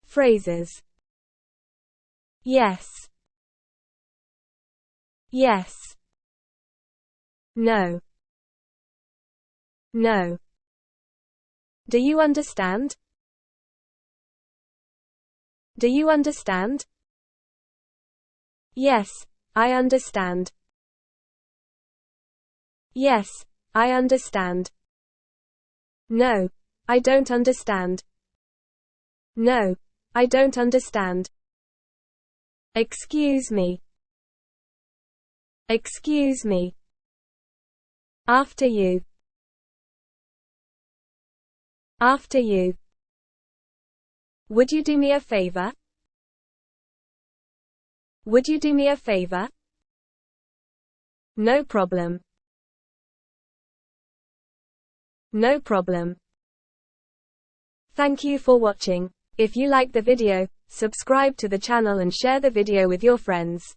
Phrases. Yes. Yes. No. No. Do you understand? Do you understand? Yes, I understand. Yes, I understand. No, I don't understand. No, I don't understand. Excuse me. Excuse me. After you. After you. Would you do me a favor? Would you do me a favor? No problem. No problem. Thank you for watching. If you liked the video, subscribe to the channel and share the video with your friends.